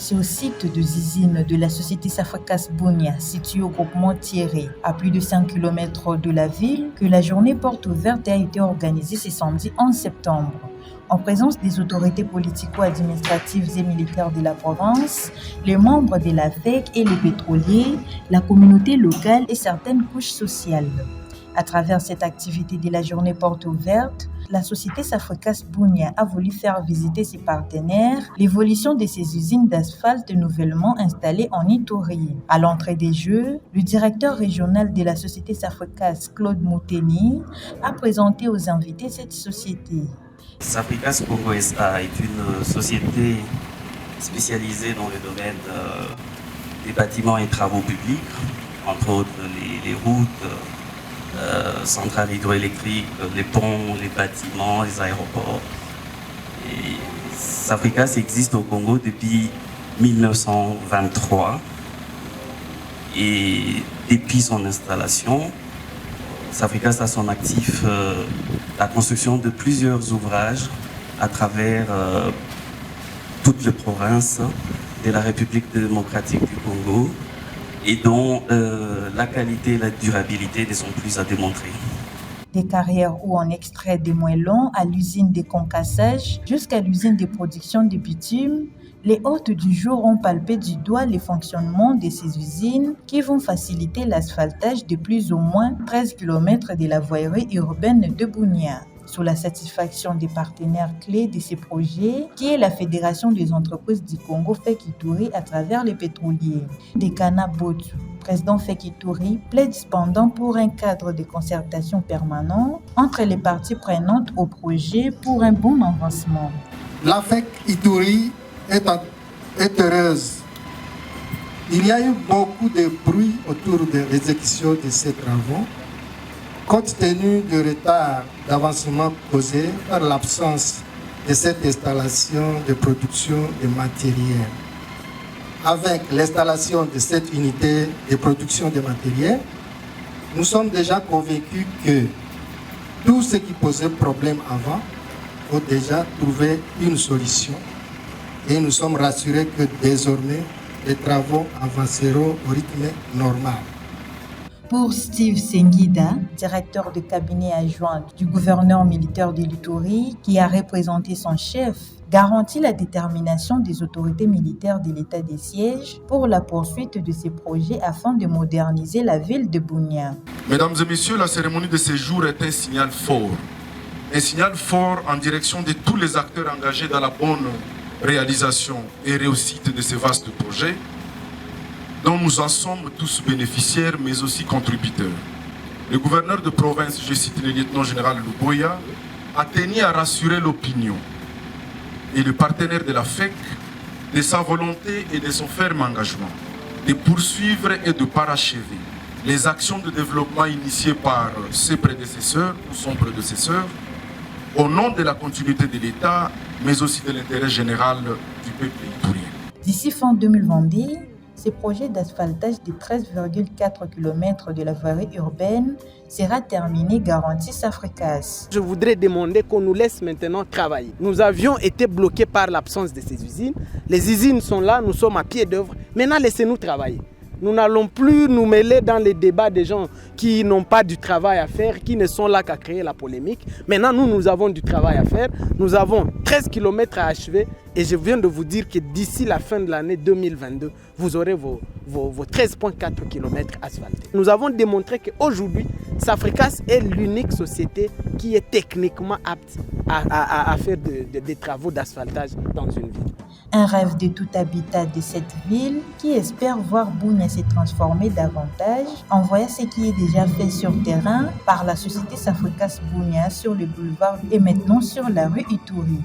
C'est au site de Zizine de la société Safricas Bunia, situé au groupement Thierry, à plus de 5 km de la ville, que la journée porte ouverte a été organisée ce samedi 11 septembre. En présence des autorités politico-administratives et militaires de la province, les membres de la FEC et les pétroliers, la communauté locale et certaines couches sociales. À travers cette activité de la journée porte ouverte, la société Safricas Bunia a voulu faire visiter ses partenaires l'évolution de ses usines d'asphalte nouvellement installées en Ituri. À l'entrée des Jeux, le directeur régional de la société Safricas, Claude Mouteni, a présenté aux invités cette société. Safricas Congo SA est une société spécialisée dans le domaine des bâtiments et travaux publics, entre autres les routes, centrales hydroélectriques, les ponts, les bâtiments, les aéroports. Et Safricas existe au Congo depuis 1923 et depuis son installation, Safricas a son actif la construction de plusieurs ouvrages à travers toutes les provinces de la République démocratique du Congo et dont la qualité et la durabilité ne sont plus à démontrer. Des carrières où on extrait des moellons à l'usine de concassage jusqu'à l'usine de production de bitume, les hôtes du jour ont palpé du doigt le fonctionnement de ces usines qui vont faciliter l'asphaltage de plus ou moins 13 km de la voirie urbaine de Bunia. Sous la satisfaction des partenaires clés de ces projets, qui est la Fédération des entreprises du Congo FEC Ituri à travers les pétroliers. Dekana Botu, président FEC Ituri, plaide cependant pour un cadre de concertation permanent entre les parties prenantes au projet pour un bon avancement. La FEC Ituri est heureuse. Il y a eu beaucoup de bruit autour de l'exécution de ces travaux, compte tenu du retard d'avancement causé par l'absence de cette installation de production de matériel. Avec l'installation de cette unité de production de matériel, nous sommes déjà convaincus que tout ce qui posait problème avant faut déjà trouver une solution. Et nous sommes rassurés que désormais, les travaux avanceront au rythme normal. Pour Steve Sengida, directeur de cabinet adjoint du gouverneur militaire de l'Ituri, qui a représenté son chef, garantit la détermination des autorités militaires de l'état des sièges pour la poursuite de ces projets afin de moderniser la ville de Bunia. Mesdames et messieurs, la cérémonie de ce jour est un signal fort. Un signal fort en direction de tous les acteurs engagés dans la bonne réalisation et réussite de ces vastes projets dont nous en sommes tous bénéficiaires mais aussi contributeurs. Le gouverneur de province, je cite le lieutenant-général Luboya, a tenu à rassurer l'opinion et le partenaire de la FEC de sa volonté et de son ferme engagement de poursuivre et de parachever les actions de développement initiées par ses prédécesseurs ou son prédécesseur au nom de la continuité de l'État, mais aussi de l'intérêt général du peuple iturien. D'ici fin 2022, ce projet d'asphaltage de 13,4 km de la voirie urbaine sera terminé, garantit Safricas. Je voudrais demander qu'on nous laisse maintenant travailler. Nous avions été bloqués par l'absence de ces usines. Les usines sont là, nous sommes à pied d'œuvre. Maintenant, laissez-nous travailler. Nous n'allons plus nous mêler dans les débats des gens qui n'ont pas du travail à faire, qui ne sont là qu'à créer la polémique. Maintenant, nous avons du travail à faire. Nous avons 13 km à achever et je viens de vous dire que d'ici la fin de l'année 2022, vous aurez vos 13,4 km asphaltés. Nous avons démontré qu'aujourd'hui, Safricas est l'unique société qui est techniquement apte à faire des travaux d'asphaltage dans une ville. Un rêve de tout habitat de cette ville qui espère voir Bunia se transformer davantage en voyant ce qui est déjà fait sur terrain par la société Safricas Bunia sur le boulevard et maintenant sur la rue Ituri.